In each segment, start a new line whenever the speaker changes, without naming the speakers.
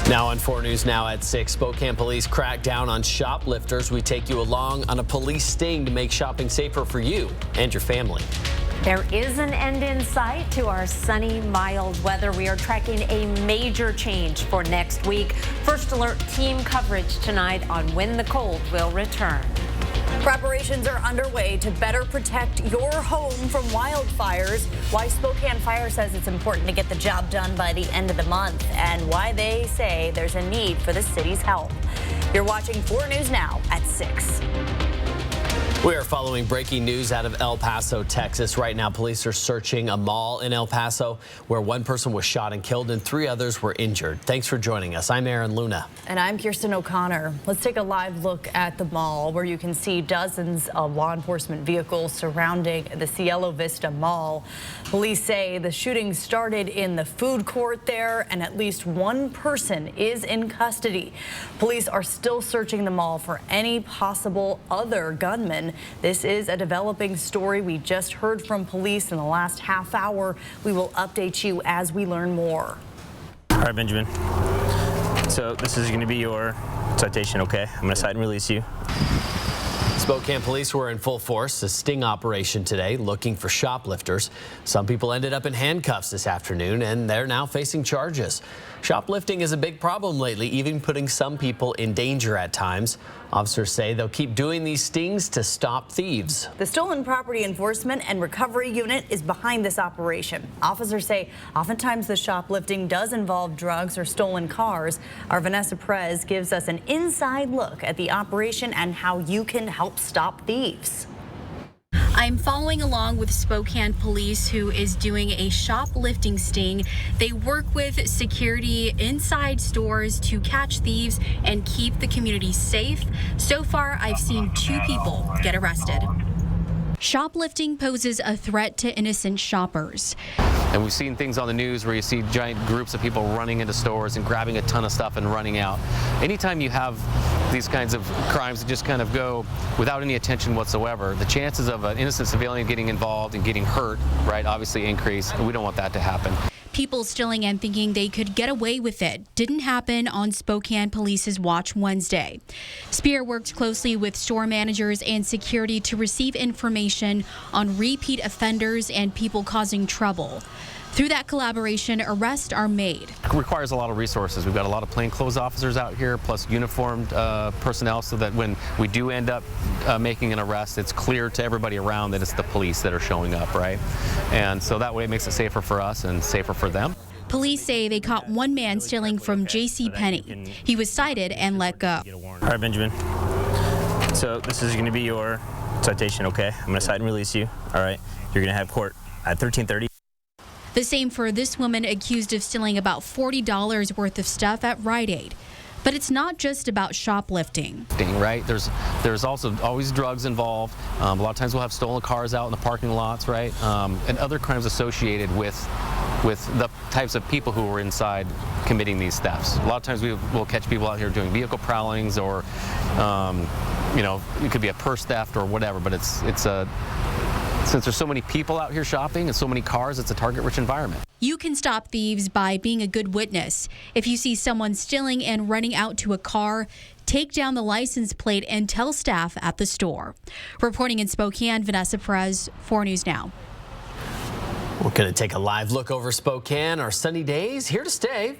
Now on 4 News Now at 6, Spokane police crack down on shoplifters. We take you along on a police sting to make shopping safer for you and your family.
There is an end in sight to our sunny, mild weather. We are tracking a major change for next week. First Alert team coverage tonight on when the cold will return.
Preparations are underway to better protect your home from wildfires. Why Spokane Fire says it's important to get the job done by the end of the month, and why they say there's a need for the city's help. You're watching 4 News Now at 6.
We are following breaking news out of El Paso, Texas. Right now, police are searching a mall in El Paso where one person was shot and killed and 3 others were injured. Thanks for joining us. I'm Aaron Luna.
And I'm Kirsten O'Connor. Let's take a live look at the mall where you can see dozens of law enforcement vehicles surrounding the Cielo Vista Mall. Police say the shooting started in the food court there and at least one person is in custody. Police are still searching the mall for any possible other gunmen. This is a developing story. We just heard from police in the last half hour. We will update you as we learn more.
All right, Benjamin. So this is going to be your citation, okay? I'm going to cite and release you.
Spokane police were in full force, a sting operation today, looking for shoplifters. Some people ended up in handcuffs this afternoon, and they're now facing charges. Shoplifting is a big problem lately, even putting some people in danger at times. Officers say they'll keep doing these stings to stop thieves.
The Stolen Property Enforcement and Recovery Unit is behind this operation. Officers say oftentimes the shoplifting does involve drugs or stolen cars. Our Vanessa Perez gives us an inside look at the operation and how you can help stop thieves.
I'm following along with Spokane Police, who is doing a shoplifting sting. They work with security inside stores to catch thieves and keep the community safe. So far, I've seen 2 people get arrested. Shoplifting poses a threat to innocent shoppers.
And we've seen things on the news where you see giant groups of people running into stores and grabbing a ton of stuff and running out. Anytime you have these kinds of crimes that just kind of go without any attention whatsoever, the chances of an innocent civilian getting involved and getting hurt, right, obviously increase, and we don't want that to happen.
People stealing and thinking they could get away with it didn't happen on Spokane Police's watch Wednesday. Spear worked closely with store managers and security to receive information on repeat offenders and people causing trouble. Through that collaboration, arrests are made.
It requires a lot of resources. We've got a lot of plainclothes officers out here, plus uniformed personnel, so that when we do end up making an arrest, it's clear to everybody around that it's the police that are showing up, right? And so that way it makes it safer for us and safer for them.
Police say they caught one man stealing from JCPenney. He was cited and let go.
All right, Benjamin. So this is going to be your citation, okay? I'm going to cite and release you. All right. You're going to have court at 13:30.
The same for this woman accused of stealing about $40 worth of stuff at Rite Aid. But it's not just about shoplifting.
Right? There's also always drugs involved. A lot of times we'll have stolen cars out in the parking lots, right? And other crimes associated with the types of people who are inside committing these thefts. A lot of times we'll catch people out here doing vehicle prowlings, or you know, it could be a purse theft or whatever. But since there's so many people out here shopping and so many cars, it's a target-rich environment.
You can stop thieves by being a good witness. If you see someone stealing and running out to a car, take down the license plate and tell staff at the store. Reporting in Spokane, Vanessa Perez, 4 News Now.
We're going to take a live look over Spokane. Our sunny days here to stay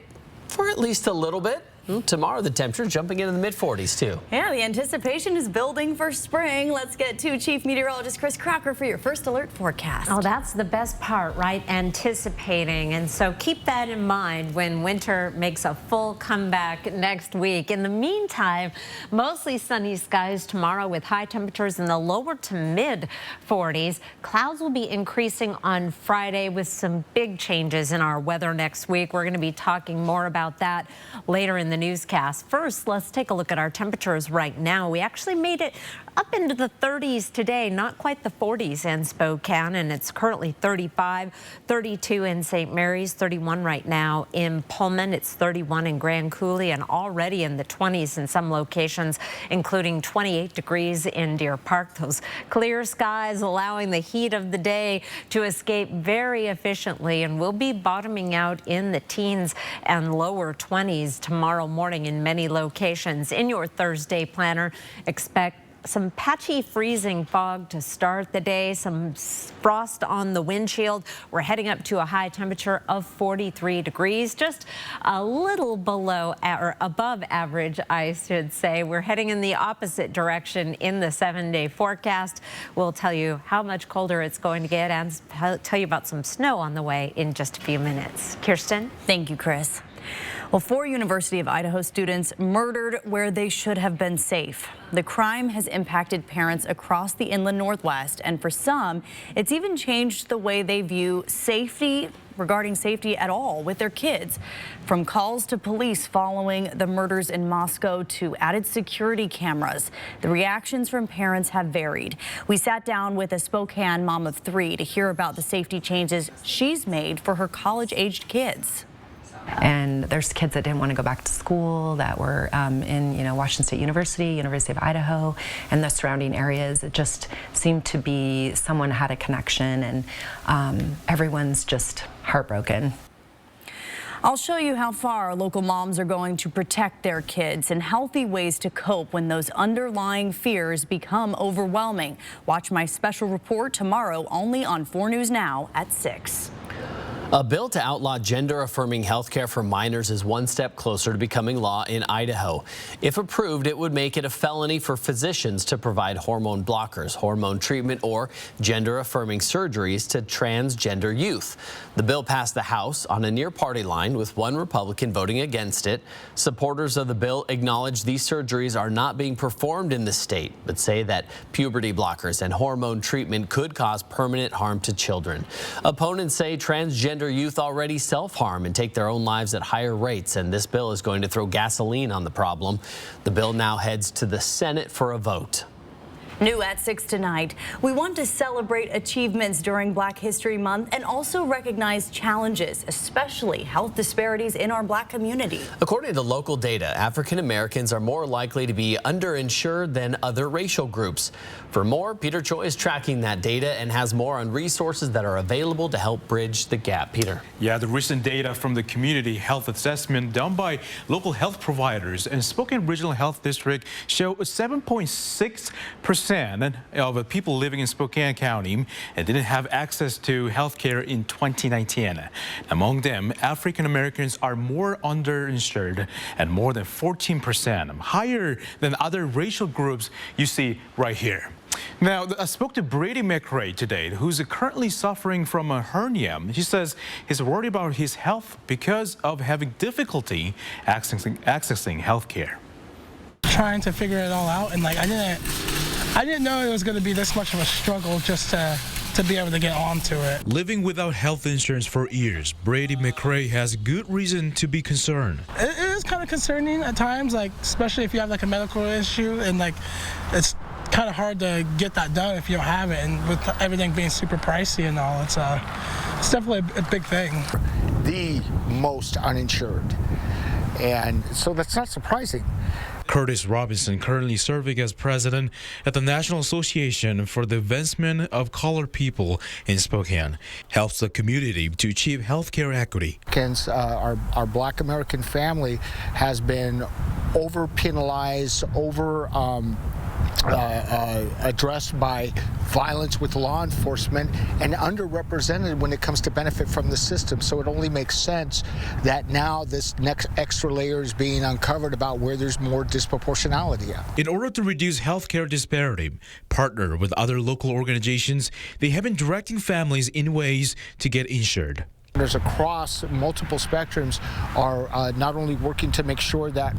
for at least a little bit. Tomorrow, the temperature jumping into the mid-40s, too.
Yeah, the anticipation is building for spring. Let's get to Chief Meteorologist Chris Crocker for your First Alert forecast.
Oh, that's the best part, right? Anticipating. And so keep that in mind when winter makes a full comeback next week. In the meantime, mostly sunny skies tomorrow with high temperatures in the lower to mid-40s. Clouds will be increasing on Friday with some big changes in our weather next week. We're going to be talking more about that later in the newscast. First, let's take a look at our temperatures right now. We actually made it up into the 30s today, not quite the 40s in Spokane, and it's currently 35, 32 in St. Mary's, 31 right now in Pullman. It's 31 in Grand Coulee and already in the 20s in some locations, including 28 degrees in Deer Park. Those clear skies allowing the heat of the day to escape very efficiently, and we'll be bottoming out in the teens and lower 20s tomorrow morning in many locations. In your Thursday planner, expect some patchy freezing fog to start the day, some frost on the windshield. We're heading up to a high temperature of 43 degrees, just a little below or above average, I should say. We're heading in the opposite direction in the 7-day forecast. We'll tell you how much colder it's going to get and tell you about some snow on the way in just a few minutes. Kirsten?
Thank you, Chris. Well, 4 University of Idaho students murdered where they should have been safe. The crime has impacted parents across the inland Northwest, and for some, it's even changed the way they view safety, regarding safety at all with their kids. From calls to police following the murders in Moscow to added security cameras, the reactions from parents have varied. We sat down with a Spokane mom of 3 to hear about the safety changes she's made for her college-aged kids.
And there's kids that didn't want to go back to school that were in, Washington State University, University of Idaho, and the surrounding areas. It just seemed to be someone had a connection, and everyone's just heartbroken.
I'll show you how far local moms are going to protect their kids and healthy ways to cope when those underlying fears become overwhelming. Watch my special report tomorrow only on 4 News Now at 6.
A bill to outlaw gender-affirming health care for minors is one step closer to becoming law in Idaho. If approved, it would make it a felony for physicians to provide hormone blockers, hormone treatment, or gender-affirming surgeries to transgender youth. The bill passed the House on a near party line, with one Republican voting against it. Supporters of the bill acknowledge these surgeries are not being performed in the state, but say that puberty blockers and hormone treatment could cause permanent harm to children. Opponents say transgender youth already self-harm and take their own lives at higher rates, and this bill is going to throw gasoline on the problem. The bill now heads to the Senate for a vote.
New at 6 tonight, we want to celebrate achievements during Black History Month and also recognize challenges, especially health disparities in our Black community.
According to local data, African Americans are more likely to be underinsured than other racial groups. For more, Peter Choi is tracking that data and has more on resources that are available to help bridge the gap. Peter.
Yeah, the recent data from the community health assessment done by local health providers and Spokane Regional Health District show 7.6% of people living in Spokane County and didn't have access to health care in 2019. Among them, African Americans are more underinsured and more than 14%, higher than other racial groups you see right here. Now, I spoke to Brady McRae today, who's currently suffering from a hernia. He says he's worried about his health because of having difficulty accessing health care.
Trying to figure it all out, and I didn't know it was going to be this much of a struggle just to be able to get onto it.
Living without health insurance for years, Brady McRae has good reason to be concerned.
It is kind of concerning at times, especially if you have a medical issue, and it's kind of hard to get that done if you don't have it, and with everything being super pricey and all, it's definitely a big thing.
The most uninsured, and so that's not surprising.
Curtis Robinson, currently serving as president at the National Association for the Advancement of Colored People in Spokane, helps the community to achieve healthcare equity.
Our Black American family has been over-penalized, addressed by violence with law enforcement, and underrepresented when it comes to benefit from the system. So it only makes sense that now this next extra layer is being uncovered about where there's more disproportionality at.
In order to reduce healthcare disparity, partner with other local organizations, they have been directing families in ways to get insured.
There's across multiple spectrums are not only working to make sure that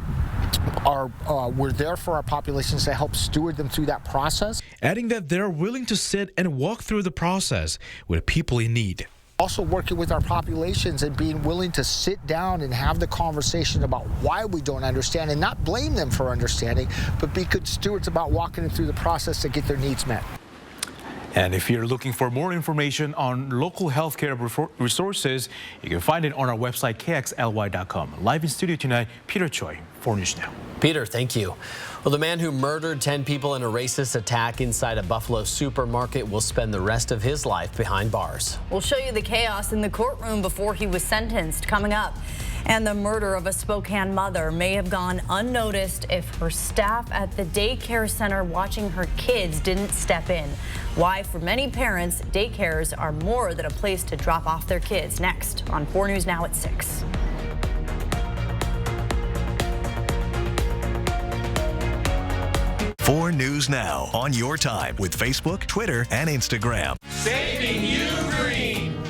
we're there for our populations to help steward them through that process.
Adding that they're willing to sit and walk through the process with people in need.
Also working with our populations and being willing to sit down and have the conversation about why we don't understand and not blame them for understanding, but be good stewards about walking them through the process to get their needs met.
And if you're looking for more information on local healthcare resources, you can find it on our website, kxly.com. Live in studio tonight, Peter Choi, 4 News Now.
Peter, thank you. Well, the man who murdered 10 people in a racist attack inside a Buffalo supermarket will spend the rest of his life behind bars.
We'll show you the chaos in the courtroom before he was sentenced coming up. And the murder of a Spokane mother may have gone unnoticed if her staff at the daycare center watching her kids didn't step in. Why, for many parents, daycares are more than a place to drop off their kids. Next on 4 News Now at 6.
Four News Now on your time with Facebook, Twitter, and Instagram.
Saving you green.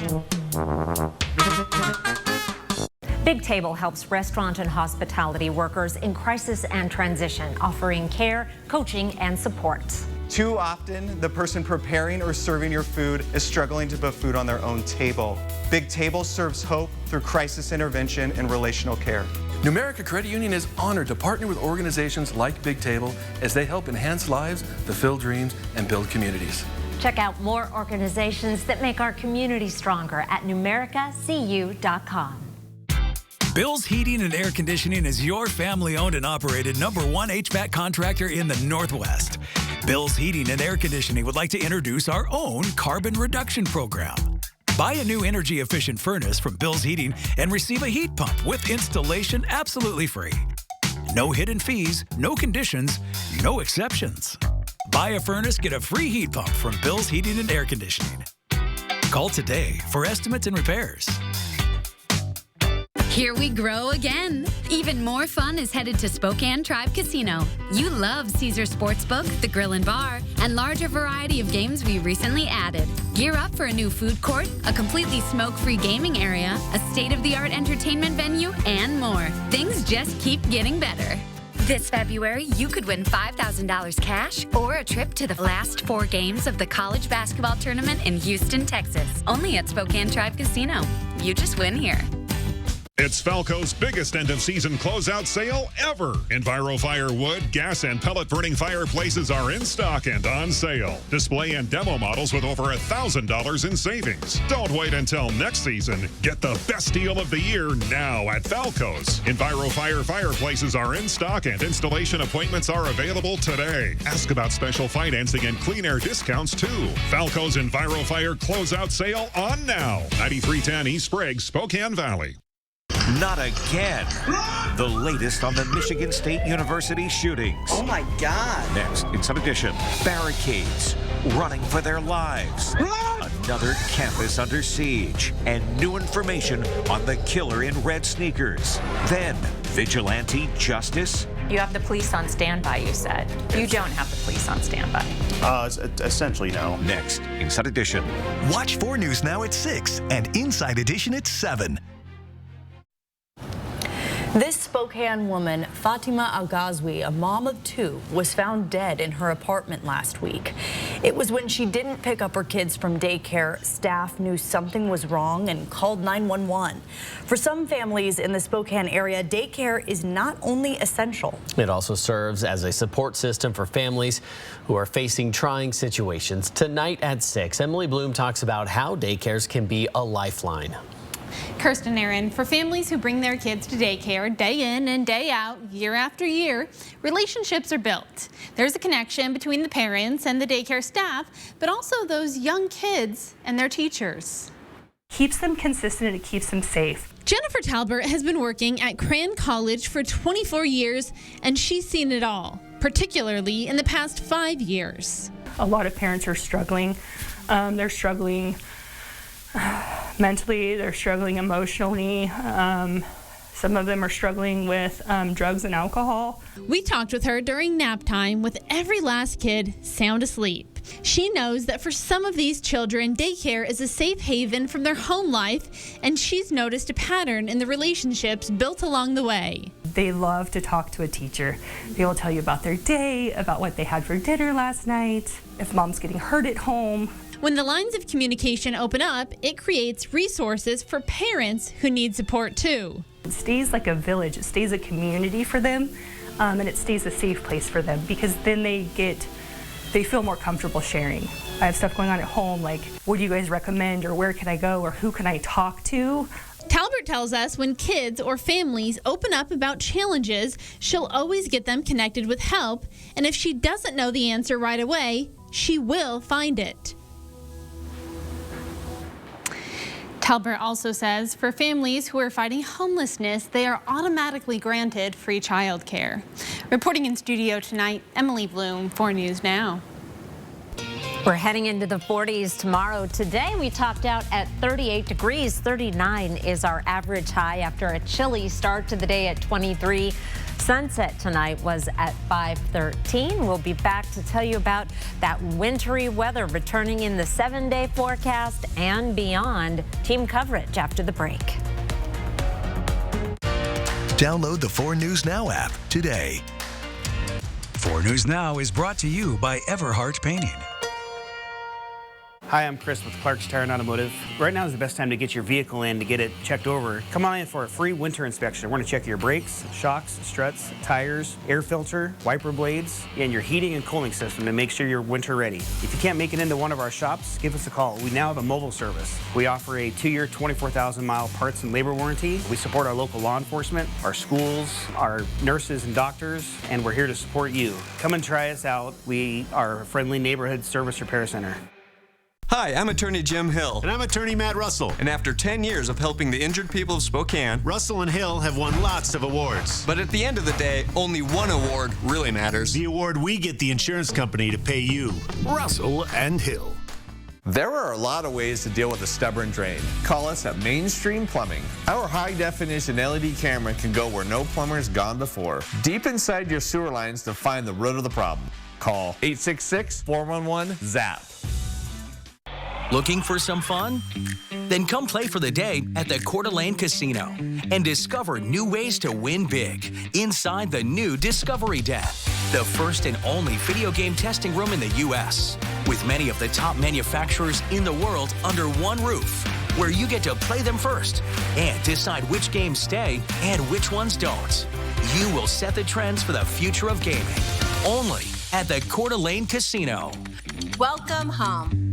Big Table helps restaurant and hospitality workers in crisis and transition, offering care, coaching, and support.
Too often, the person preparing or serving your food is struggling to put food on their own table. Big Table serves hope through crisis intervention and relational care.
Numerica Credit Union is honored to partner with organizations like Big Table as they help enhance lives, fulfill dreams, and build communities.
Check out more organizations that make our community stronger at numericacu.com.
Bill's Heating and Air Conditioning is your family-owned and operated #1 HVAC contractor in the Northwest. Bill's Heating and Air Conditioning would like to introduce our own carbon reduction program. Buy a new energy-efficient furnace from Bill's Heating and receive a heat pump with installation absolutely free. No hidden fees, no conditions, no exceptions. Buy a furnace, get a free heat pump from Bill's Heating and Air Conditioning. Call today for estimates and repairs.
Here we grow again. Even more fun is headed to Spokane Tribe Casino. You love Caesar Sportsbook, the grill and bar, and larger variety of games we recently added. Gear up for a new food court, a completely smoke-free gaming area, a state-of-the-art entertainment venue, and more. Things just keep getting better. This February, you could win $5,000 cash or a trip to the last 4 games of the college basketball tournament in Houston, Texas. Only at Spokane Tribe Casino. You just win here.
It's Falco's biggest end-of-season closeout sale ever. EnviroFire wood, gas, and pellet-burning fireplaces are in stock and on sale. Display and demo models with over $1,000 in savings. Don't wait until next season. Get the best deal of the year now at Falco's. EnviroFire fireplaces are in stock and installation appointments are available today. Ask about special financing and clean air discounts, too. Falco's EnviroFire closeout sale on now. 9310 East Sprague, Spokane Valley.
Not again. The latest on the Michigan State University shootings.
Oh my God.
Next, in some edition, barricades, running for their lives. Another campus under siege. And new information on the killer in red sneakers. Then, vigilante justice.
You have the police on standby, you said. You don't have the police on standby.
Essentially, no. Next, Inside Edition. Watch 4 News Now at 6 and Inside Edition at 7.
This Spokane woman, Fatima Al-Ghazwi, a mom of 2, was found dead in her apartment last week. It was when she didn't pick up her kids from daycare. Staff knew something was wrong and called 911. For some families in the Spokane area, daycare is not only essential.
It also serves as a support system for families who are facing trying situations. Tonight at 6, Emily Bloom talks about how daycares can be a lifeline.
Kirsten Aaron, for families who bring their kids to daycare day in and day out, year after year, relationships are built. There's a connection between the parents and the daycare staff, but also those young kids and their teachers.
Keeps them consistent and it keeps them safe.
Jennifer Talbert has been working at Cran College for 24 years, and she's seen it all, particularly in the past 5 years.
A lot of parents are struggling. They're struggling mentally, they're struggling emotionally. Some of them are struggling with drugs and alcohol.
We talked with her during nap time with every last kid sound asleep. She knows that for some of these children, daycare is a safe haven from their home life, and she's noticed a pattern in the relationships built along the way.
They love to talk to a teacher. They will tell you about their day, about what they had for dinner last night, if mom's getting hurt at home.
When the lines of communication open up, it creates resources for parents who need support too.
It stays like a village, it stays a community for them, and it stays a safe place for them because then they feel more comfortable sharing. I have stuff going on at home like, what do you guys recommend, or where can I go, or who can I talk to?
Talbert tells us when kids or families open up about challenges, she'll always get them connected with help, and if she doesn't know the answer right away, she will find it. Talbert also says for families who are fighting homelessness, they are automatically granted free childcare. Reporting in studio tonight, Emily Bloom, 4 News Now.
We're heading into the 40s tomorrow. Today we topped out at 38 degrees. 39 is our average high after a chilly start to the day at 23. Sunset tonight was at 5:13. We'll be back to tell you about that wintry weather returning in the 7-day forecast and beyond. Team coverage after the break.
Download the 4 News Now app today.
4 News Now is brought to you by Everhart Painting.
Hi, I'm Chris with Clark's Tire and Automotive. Right now is the best time to get your vehicle in to get it checked over. Come on in for a free winter inspection. We're going to check your brakes, shocks, struts, tires, air filter, wiper blades, and your heating and cooling system to make sure you're winter ready. If you can't make it into one of our shops, give us a call. We now have a mobile service. We offer a 2-year, 24,000-mile parts and labor warranty. We support our local law enforcement, our schools, our nurses and doctors, and we're here to support you. Come and try us out. We are a friendly neighborhood service repair center.
Hi, I'm attorney Jim Hill.
And I'm attorney Matt Russell.
And after 10 years of helping the injured people of Spokane,
Russell and Hill have won lots of awards.
But at the end of the day, only one award really matters.
The award we get the insurance company to pay you. Russell and Hill.
There are a lot of ways to deal with a stubborn drain. Call us at Mainstream Plumbing. Our high-definition LED camera can go where no plumber's gone before, deep inside your sewer lines to find the root of the problem. Call 866-411-ZAP.
Looking for some fun? Then come play for the day at the Coeur d'Alene Casino and discover new ways to win big inside the new Discovery Den, the first and only video game testing room in the U.S. with many of the top manufacturers in the world under one roof, where you get to play them first and decide which games stay and which ones don't. You will set the trends for the future of gaming, only at the Coeur d'Alene Casino.
Welcome home.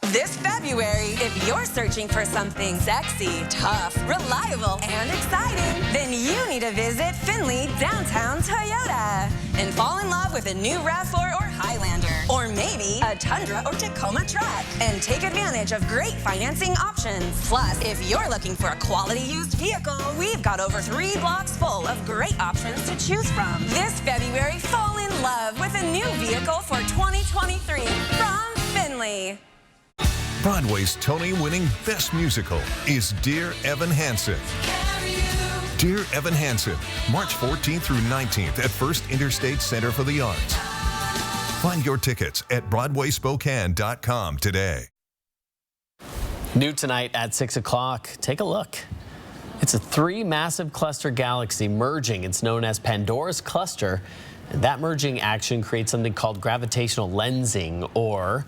This February, if you're searching for something sexy, tough, reliable, and exciting, then you need to visit Findlay Downtown Toyota and fall in love with a new RAV4 or Highlander, or maybe a Tundra or Tacoma truck, and take advantage of great financing options. Plus, if you're looking for a quality used vehicle, we've got over 3 blocks full of great options to choose from. This February, fall in love with a new vehicle for 2023 from Findlay.
Broadway's Tony-winning Best Musical is Dear Evan Hansen. Dear Evan Hansen, March 14th through 19th at First Interstate Center for the Arts. Find your tickets at BroadwaySpokane.com today.
New tonight at 6 o'clock. Take a look. It's a 3 massive cluster galaxy merging. It's known as Pandora's Cluster. And that merging action creates something called gravitational lensing, or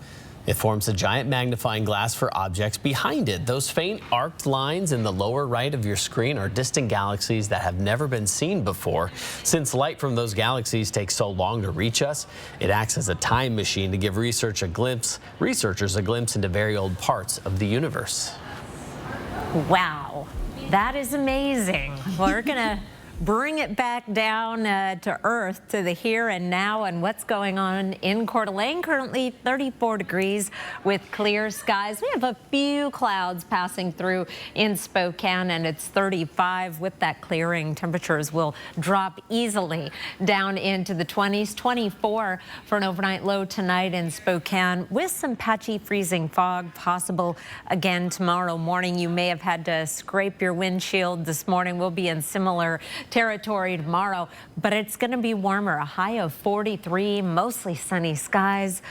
it forms a giant magnifying glass for objects behind it. Those faint arced lines in the lower right of your screen are distant galaxies that have never been seen before. Since light from those galaxies takes so long to reach us, it acts as a time machine to give researchers a glimpse into very old parts of the universe.
Wow, that is amazing. We're gonna bring it back down to Earth, to the here and now, and what's going on in Coeur d'Alene. Currently 34 degrees with clear skies. We have a few clouds passing through in Spokane, and it's 35. With that clearing, temperatures will drop easily down into the 20s. 24 for an overnight low tonight in Spokane, with some patchy freezing fog possible again tomorrow morning. You may have had to scrape your windshield this morning. We'll be in similar territory tomorrow, but it's going to be warmer, a high of 43, mostly sunny skies.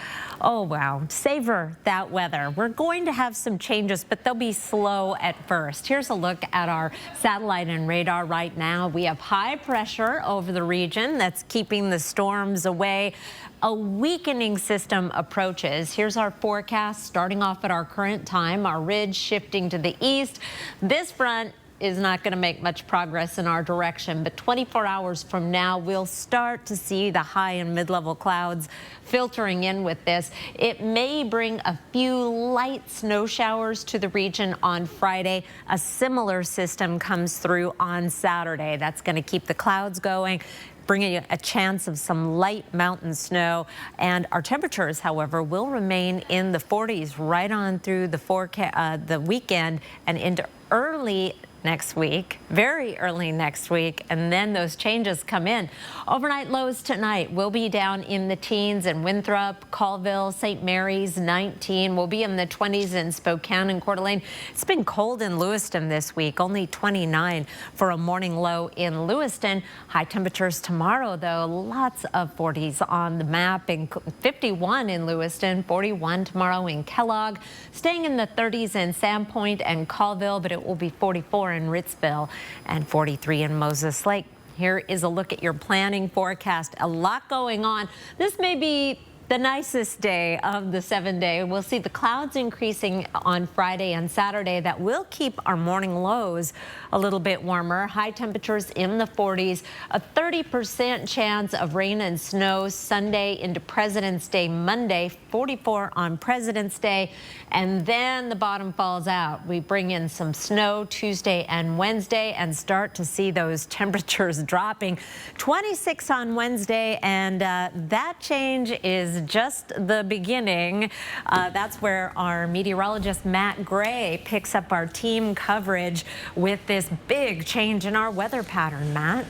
Oh, wow. Savor that weather. We're going to have some changes, but they'll be slow at first. Here's a look at our satellite and radar right now. We have high pressure over the region that's keeping the storms away. A weakening system approaches. Here's our forecast starting off at our current time. Our ridge shifting to the east. This front is not going to make much progress in our direction, but 24 hours from now, we'll start to see the high and mid-level clouds filtering in with this. It may bring a few light snow showers to the region on Friday. A similar system comes through on Saturday. That's going to keep the clouds going, bringing a chance of some light mountain snow. And our temperatures, however, will remain in the 40s right on through the weekend and into early next week, very early next week, and then those changes come in. Overnight lows tonight will be down in the teens in Winthrop, Colville, St. Mary's, 19. We'll be in the 20s in Spokane and Coeur d'Alene. It's been cold in Lewiston this week, only 29 for a morning low in Lewiston. High temperatures tomorrow, though, lots of 40s on the map, and 51 in Lewiston, 41 tomorrow in Kellogg, staying in the 30s in Sandpoint and Colville, but it will be 44 in Ritzville and 43 in Moses Lake. Here is a look at your planning forecast. A lot going on. This may be the nicest day of the 7-day. We'll see the clouds increasing on Friday and Saturday. That will keep our morning lows a little bit warmer. High temperatures in the 40s. A 30% chance of rain and snow Sunday into President's Day Monday. 44 on President's Day. And then the bottom falls out. We bring in some snow Tuesday and Wednesday and start to see those temperatures dropping. 26 on Wednesday, and that change is just the beginning. That's where our meteorologist Matt Gray picks up our team coverage with this big change in our weather pattern. Matt?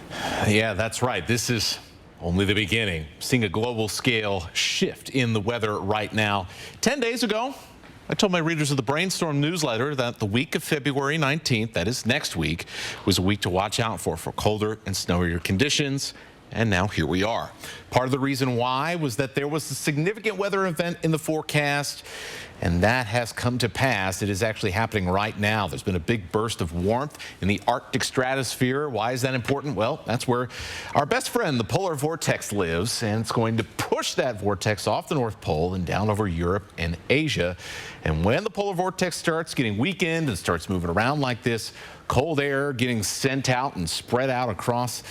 Yeah, that's right. This is only the beginning. Seeing a global scale shift in the weather right now. 10 days ago, I told my readers of the Brainstorm newsletter that the week of February 19th, that is next week, was a week to watch out for colder and snowier conditions. And now here we are. Part of the reason why was that there was a significant weather event in the forecast, and that has come to pass. It is actually happening right now. There's been a big burst of warmth in the Arctic stratosphere. Why is that important? Well, that's where our best friend, the polar vortex, lives, and it's going to push that vortex off the North Pole and down over Europe and Asia. And when the polar vortex starts getting weakened and starts moving around like this, cold air getting sent out and spread out across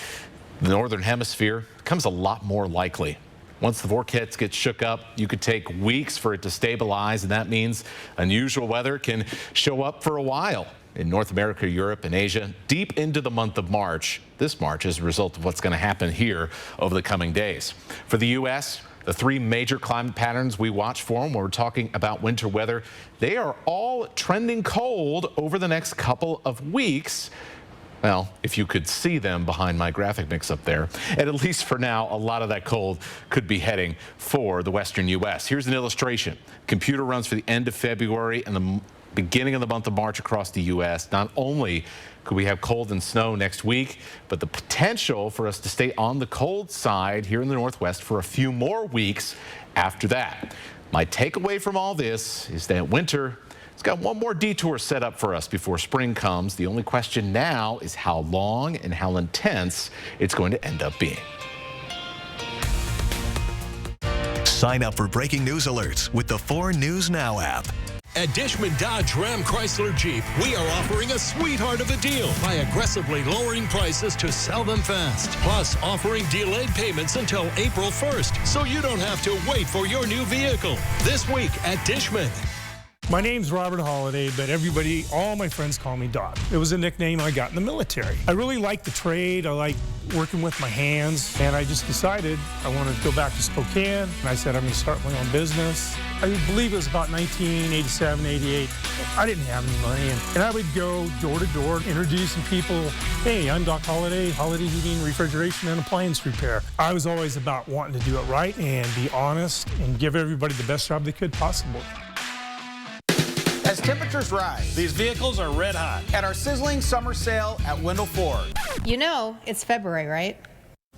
the northern hemisphere becomes a lot more likely. Once the vortex gets shook up, you could take weeks for it to stabilize, and that means unusual weather can show up for a while in North America, Europe, and Asia deep into the month of March. This March as a result of what's going to happen here over the coming days. For the U.S., the three major climate patterns we watch for when we're talking about winter weather, they are all trending cold over the next couple of weeks. Well, if you could see them behind my graphic mix up there. And at least for now, a lot of that cold could be heading for the western U.S. Here's an illustration. Computer runs for the end of February and the beginning of the month of March across the U.S. Not only could we have cold and snow next week, but the potential for us to stay on the cold side here in the Northwest for a few more weeks after that. My takeaway from all this is that winter, it's got one more detour set up for us before spring comes. The only question now is how long and how intense it's going to end up being.
Sign up for breaking news alerts with the 4 News Now app.
At Dishman Dodge Ram Chrysler Jeep, we are offering a sweetheart of a deal by aggressively lowering prices to sell them fast. Plus, offering delayed payments until April 1st, so you don't have to wait for your new vehicle. This week at Dishman.
My name's Robert Holiday, but all my friends call me Doc. It was a nickname I got in the military. I really like the trade. I like working with my hands, and I just decided I wanted to go back to Spokane, and I said I'm going to start my own business. I believe it was about 1987, 88. I didn't have any money, and I would go door to door introducing people, hey, I'm Doc Holiday, Holiday Heating, Refrigeration, and Appliance Repair. I was always about wanting to do it right and be honest and give everybody the best job they could possible.
As temperatures rise,
these vehicles are red hot.
At our sizzling summer sale at Wendell Ford.
You know, it's February, right?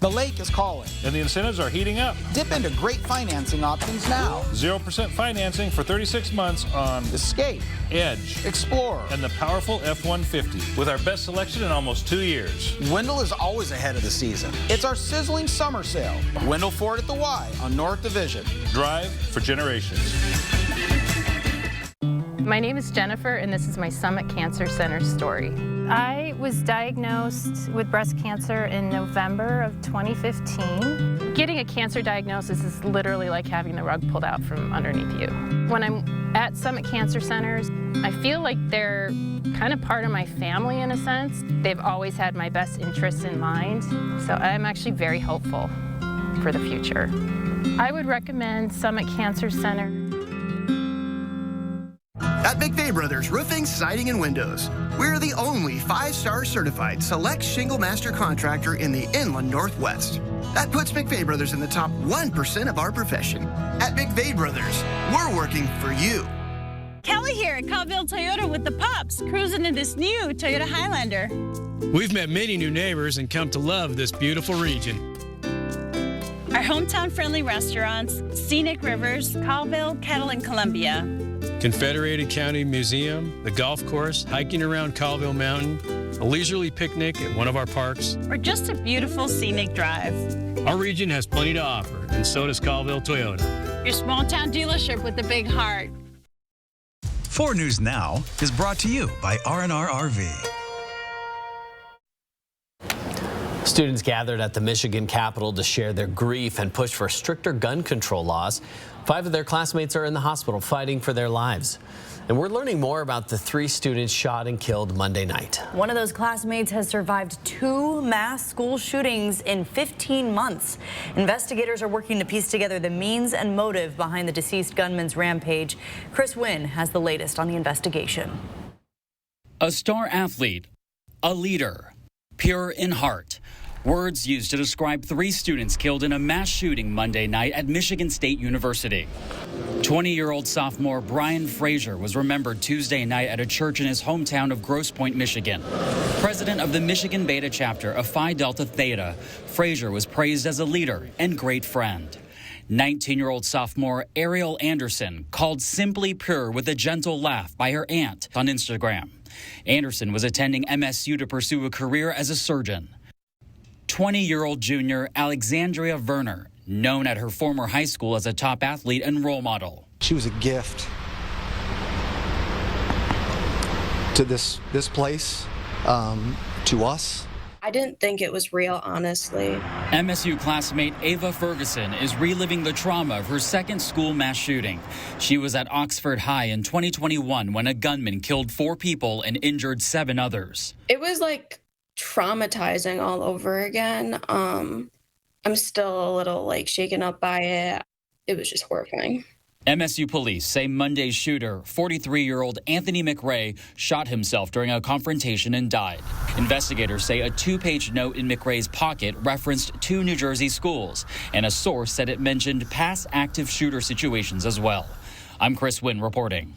The lake is calling.
And the incentives are heating up.
Dip into great financing options now.
0% financing for 36 months on
Escape,
Edge,
Explorer,
and the powerful F-150 with our best selection in almost 2 years.
Wendell is always ahead of the season. It's our sizzling summer sale. Wendell Ford at the Y on North Division.
Drive for generations.
My name is Jennifer, and this is my Summit Cancer Center story. I was diagnosed with breast cancer in November of 2015. Getting a cancer diagnosis is literally like having the rug pulled out from underneath you. When I'm at Summit Cancer Centers, I feel like they're kind of part of my family in a sense. They've always had my best interests in mind, so I'm actually very hopeful for the future. I would recommend Summit Cancer Center.
At McVeigh Brothers Roofing, Siding, and Windows, we're the only 5-star certified select shingle master contractor in the Inland Northwest. That puts McVeigh Brothers in the top 1% of our profession. At McVeigh Brothers, we're working for you.
Kelly here at Colville Toyota with the pups, cruising in this new Toyota Highlander.
We've met many new neighbors and come to love this beautiful region.
Our hometown-friendly restaurants, scenic rivers, Colville, Kettle, and Columbia.
Confederated County Museum, the golf course, hiking around Colville Mountain, a leisurely picnic at one of our parks,
or just a beautiful scenic drive.
Our region has plenty to offer, and so does Colville Toyota.
Your small-town dealership with a big heart.
4 News Now is brought to you by R&R RV.
Students gathered at the Michigan Capitol to share their grief and push for stricter gun control laws. 5 of their classmates are in the hospital fighting for their lives. And we're learning more about the 3 students shot and killed Monday night.
One of those classmates has survived 2 mass school shootings in 15 months. Investigators are working to piece together the means and motive behind the deceased gunman's rampage. Chris Wynn has the latest on the investigation.
A star athlete, a leader, pure in heart. Words used to describe 3 students killed in a mass shooting Monday night at Michigan State University. 20-year-old sophomore Brian Frazier was remembered Tuesday night at a church in his hometown of Grosse Pointe, Michigan. President of the Michigan Beta chapter of Phi Delta Theta, Frazier was praised as a leader and great friend. 19-year-old sophomore Ariel Anderson called Simply Pure with a gentle laugh by her aunt on Instagram. Anderson was attending MSU to pursue a career as a surgeon. 20-year-old junior Alexandria Werner, known at her former high school as a top athlete and role model.
She was a gift to this place, to us.
I didn't think it was real, honestly.
MSU classmate Ava Ferguson is reliving the trauma of her second school mass shooting. She was at Oxford High in 2021 when a gunman killed 4 people and injured 7 others.
It was like traumatizing all over again. I'm still a little shaken up by it. It was just horrifying.
MSU police say Monday's shooter, 43-year-old Anthony McRae, shot himself during a confrontation and died. Investigators say a 2-page note in McRae's pocket referenced 2 New Jersey schools, and a source said it mentioned past active shooter situations as well. I'm Chris Wynn reporting.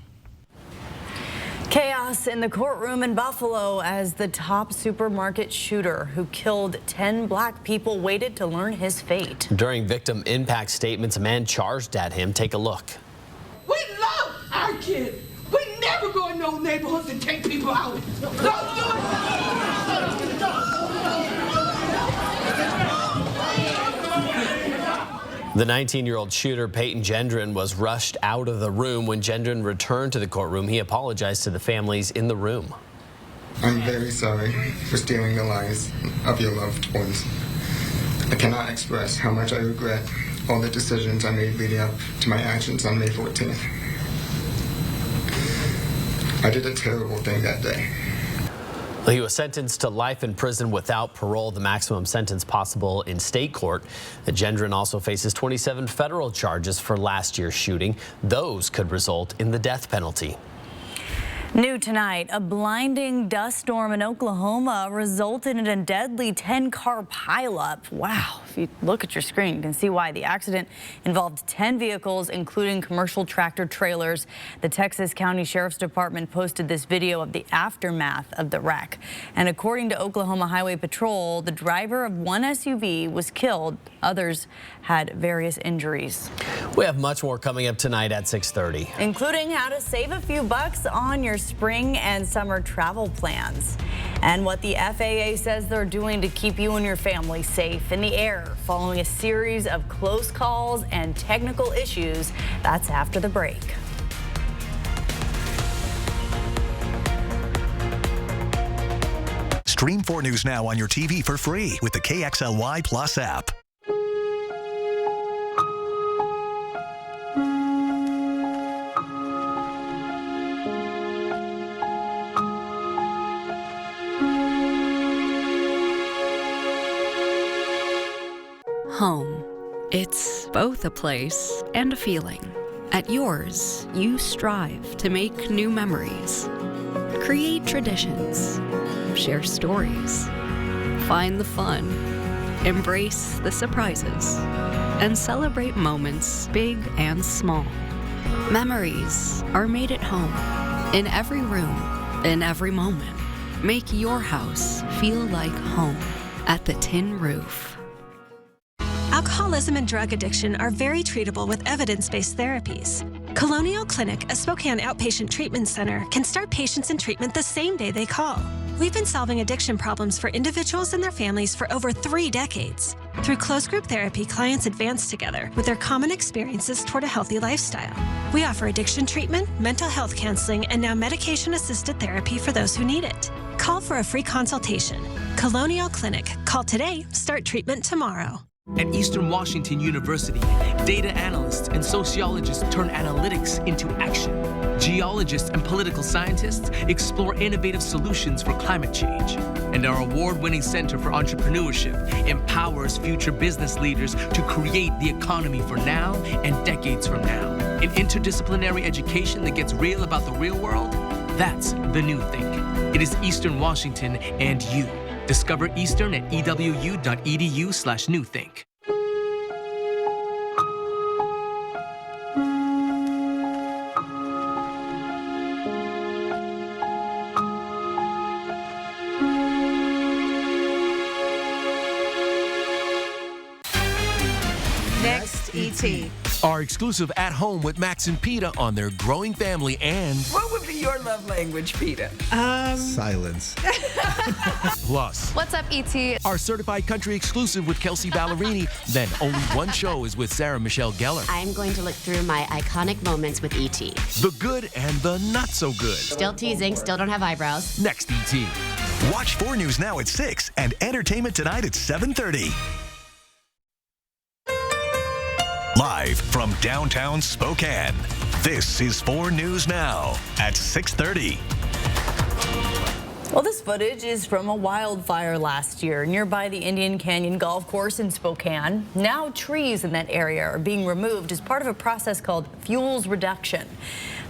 Chaos in the courtroom in Buffalo as the top supermarket shooter who killed 10 black people waited to learn his fate.
During victim impact statements, a man charged at him. Take a look.
We love our kids. We never go in no neighborhoods and take people out. Don't do it.
The 19-year-old shooter, Peyton Gendron, was rushed out of the room. When Gendron returned to the courtroom, he apologized to the families in the room.
I'm very sorry for stealing the lives of your loved ones. I cannot express how much I regret all the decisions I made leading up to my actions on May 14th. I did a terrible thing that day.
He was sentenced to life in prison without parole, the maximum sentence possible in state court. Gendron also faces 27 federal charges for last year's shooting. Those could result in the death penalty.
New tonight, a blinding dust storm in Oklahoma resulted in a deadly 10-car pileup. Wow. you look at your screen, you can see why. The accident involved 10 vehicles, including commercial tractor trailers. The Texas County Sheriff's Department posted this video of the aftermath of the wreck. And according to Oklahoma Highway Patrol, the driver of one SUV was killed. Others had various injuries.
We have much more coming up tonight at 6:30.
Including how to save a few bucks on your spring and summer travel plans. And what the FAA says they're doing to keep you and your family safe in the air following a series of close calls and technical issues. That's after the break.
Stream 4 News Now on your TV for free with the KXLY Plus app.
Home. It's both a place and a feeling. At yours, you strive to make new memories, create traditions, share stories, find the fun, embrace the surprises, and celebrate moments big and small. Memories are made at home, in every room, in every moment. Make your house feel like home at the Tin Roof.
Alcoholism and drug addiction are very treatable with evidence-based therapies. Colonial Clinic, a Spokane outpatient treatment center, can start patients in treatment the same day they call. We've been solving addiction problems for individuals and their families for over 3 decades. Through closed group therapy, clients advance together with their common experiences toward a healthy lifestyle. We offer addiction treatment, mental health counseling, and now medication-assisted therapy for those who need it. Call for a free consultation. Colonial Clinic. Call today, start treatment tomorrow.
At Eastern Washington University, data analysts and sociologists turn analytics into action. Geologists and political scientists explore innovative solutions for climate change. And our award-winning Center for Entrepreneurship empowers future business leaders to create the economy for now and decades from now. An interdisciplinary education that gets real about the real world? That's the new think. It is Eastern Washington and you. Discover Eastern at ewu.edu/newthink.
Next, E.T.
Our exclusive At Home with Max and PETA on their growing family and...
What would be your love language, PETA?
Silence. Plus...
What's up, E.T.?
Our certified country exclusive with Kelsey Ballerini. Then only one show is with Sarah Michelle Gellar.
I'm going to look through my iconic moments with E.T.
The good and the not so good.
Still teasing, still don't have eyebrows.
Next, E.T.
Watch 4 News Now at 6 and Entertainment Tonight at 7:30. Live from downtown Spokane, this is 4 News Now at 6:30.
Well, this footage is from a wildfire last year nearby the Indian Canyon Golf Course in Spokane. Now trees in that area are being removed as part of a process called fuels reduction.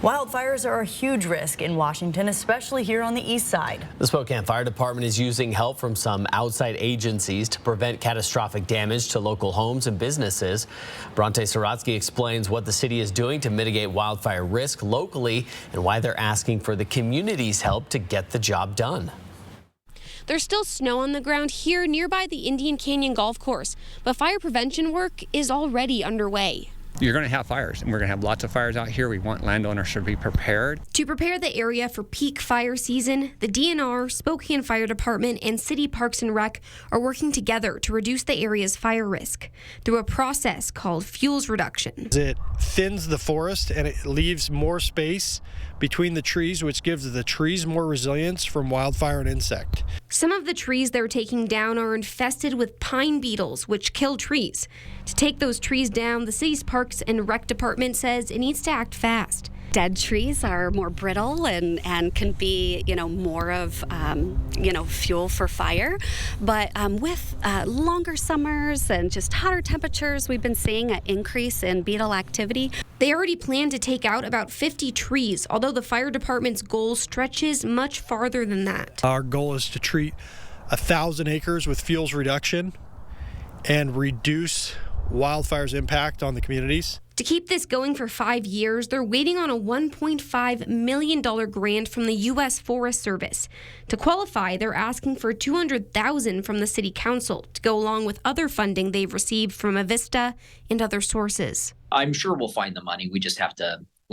Wildfires are a huge risk in Washington, especially here on the east side.
The Spokane Fire Department is using help from some outside agencies to prevent catastrophic damage to local homes and businesses. Bronte Saratsky explains what the city is doing to mitigate wildfire risk locally and why they're asking for the community's help to get the job done.
There's still snow on the ground here nearby the Indian Canyon Golf Course, but fire prevention work is already underway.
You're going to have fires, and we're going to have lots of fires out here. We want landowners to be prepared.
To prepare the area for peak fire season, the DNR, Spokane Fire Department, and City Parks and Rec are working together to reduce the area's fire risk through a process called fuels reduction.
It thins the forest and it leaves more space between the trees, which gives the trees more resilience from wildfire and insect.
Some of the trees they're taking down are infested with pine beetles, which kill trees. To take those trees down, the city's Parks and Rec Department says it needs to act fast.
Dead trees are more brittle and can be, more of, fuel for fire. But with longer summers and just hotter temperatures, we've been seeing an increase in beetle activity.
They already plan to take out about 50 trees, although the fire department's goal stretches much farther than that.
Our goal is to treat 1,000 acres with fuels reduction and reduce wildfire's impact on the communities.
To keep this going for 5 years, they're waiting on a $1.5 million grant from the U.S. Forest Service. To qualify, they're asking for $200,000 from the City Council to go along with other funding they've received from Avista and other sources.
I'm sure we'll find the money. We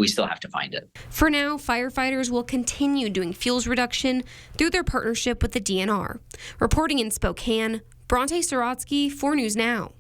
still have to find it.
For now, firefighters will continue doing fuels reduction through their partnership with the DNR. Reporting in Spokane, Bronte Sorotsky, 4 News Now.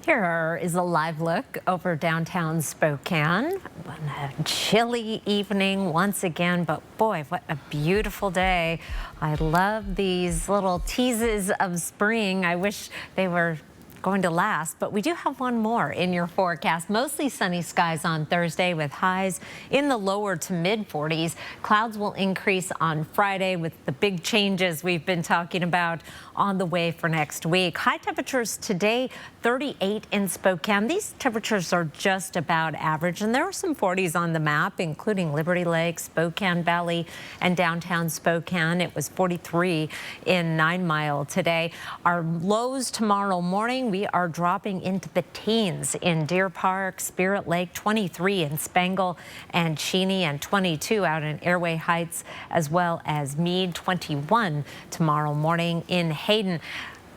Here is a live look over downtown Spokane. A chilly evening once again, but boy, what a beautiful day. I love these little teases of spring. I wish they were going to last, but we do have one more in your forecast. Mostly sunny skies on Thursday with highs in the lower to mid 40s. Clouds will increase on Friday with the big changes we've been talking about on the way for next week. High temperatures today, 38 in Spokane. These temperatures are just about average, and there are some 40s on the map, including Liberty Lake, Spokane Valley, and downtown Spokane. It was 43 in 9 Mile today. Our lows tomorrow morning, we are dropping into the teens in Deer Park, Spirit Lake, 23 in Spangle and Cheney, and 22 out in Airway Heights, as well as Meade, 21 tomorrow morning in Hayden.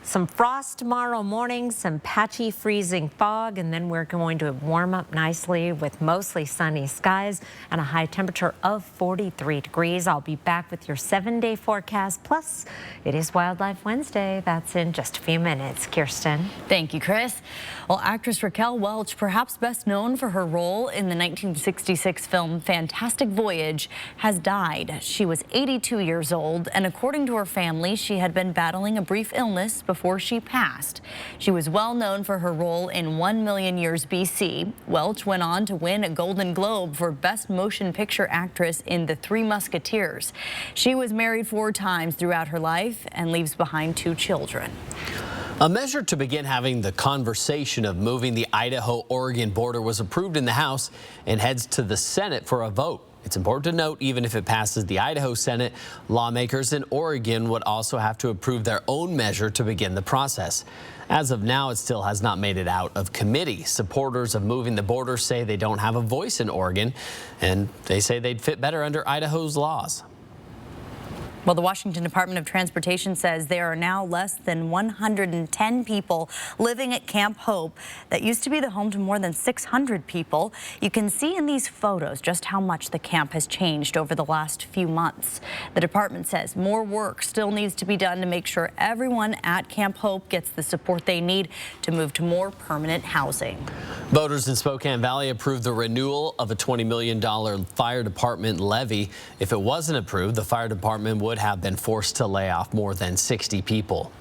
Some frost tomorrow morning, some patchy freezing fog, and then we're going to warm up nicely with mostly sunny skies and a high temperature of 43 degrees. I'll be back with your 7-day forecast. Plus, it is Wildlife Wednesday. That's in just a few minutes. Kirsten.
Thank you, Chris. Well, actress Raquel Welch, perhaps best known for her role in the 1966 film Fantastic Voyage, has died. She was 82 years old, and according to her family, she had been battling a brief illness before she passed. She was well known for her role in 1 Million Years BC. Welch went on to win a Golden Globe for Best Motion Picture Actress in The Three Musketeers. She was married 4 times throughout her life and leaves behind 2 children.
A measure to begin having the conversation of moving the Idaho-Oregon border was approved in the House and heads to the Senate for a vote. It's important to note, even if it passes the Idaho Senate, lawmakers in Oregon would also have to approve their own measure to begin the process. As of now, it still has not made it out of committee. Supporters of moving the border say they don't have a voice in Oregon, and they say they'd fit better under Idaho's laws.
Well, the Washington Department of Transportation says there are now less than 110 people living at Camp Hope. That used to be the home to more than 600 people. You can see in these photos just how much the camp has changed over the last few months. The department says more work still needs to be done to make sure everyone at Camp Hope gets the support they need to move to more permanent housing.
Voters in Spokane Valley approved the renewal of a $20 million fire department levy. If it wasn't approved, the fire department would have been forced to lay off more than 60 people.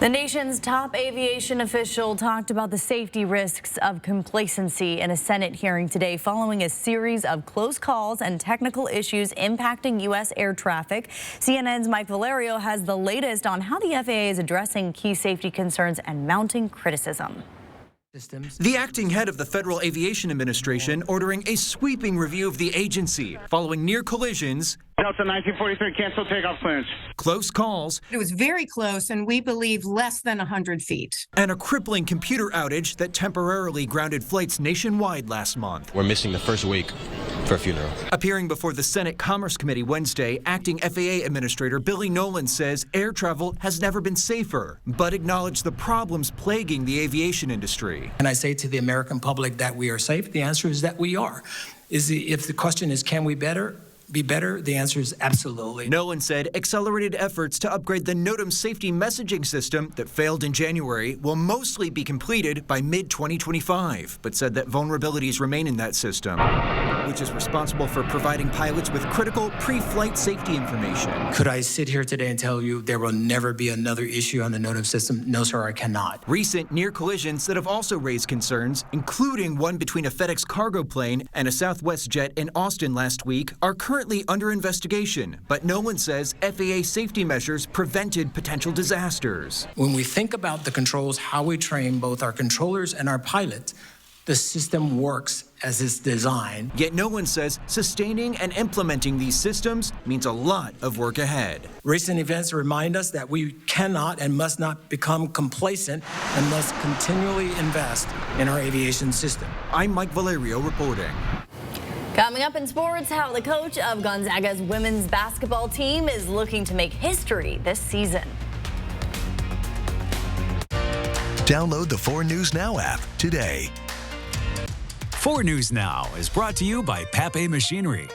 The nation's top aviation official talked about the safety risks of complacency in a Senate hearing today following a series of close calls and technical issues impacting U.S. air traffic. CNN's Mike Valerio has the latest on how the FAA is addressing key safety concerns and mounting criticism.
The acting head of the Federal Aviation Administration ordering a sweeping review of the agency following near collisions,
Delta 1943, cancel takeoff clearance.
close calls,
It was very close, and we believe less than 100 feet.
and a crippling computer outage that temporarily grounded flights nationwide last month.
We're missing the first week for a funeral.
Appearing before the Senate Commerce Committee Wednesday, acting FAA Administrator Billy Nolan says air travel has never been safer, but acknowledged the problems plaguing the aviation industry.
And I say to the American public that we are safe? The answer is that we are. If the question is, can we be better? The answer is absolutely.
Nolan said accelerated efforts to upgrade the NOTAM safety messaging system that failed in January will mostly be completed by mid-2025, but said that vulnerabilities remain in that system, which is responsible for providing pilots with critical pre-flight safety information.
Could I sit here today and tell you there will never be another issue on the NOTAM system? No, sir, I cannot.
Recent near collisions that have also raised concerns, including one between a FedEx cargo plane and a Southwest jet in Austin last week, are currently under investigation, but Nolan says FAA safety measures prevented potential disasters.
When we think about the controls, how we train both our controllers and our pilots, the system works as it's designed.
Yet no one says sustaining and implementing these systems means a lot of work ahead.
Recent events remind us that we cannot and must not become complacent and must continually invest in our aviation system.
I'm Mike Valerio reporting.
Coming up in sports, how the coach of Gonzaga's women's basketball team is looking to make history this season.
Download the 4 News Now app today.
4 News Now is brought to you by Pape Machinery.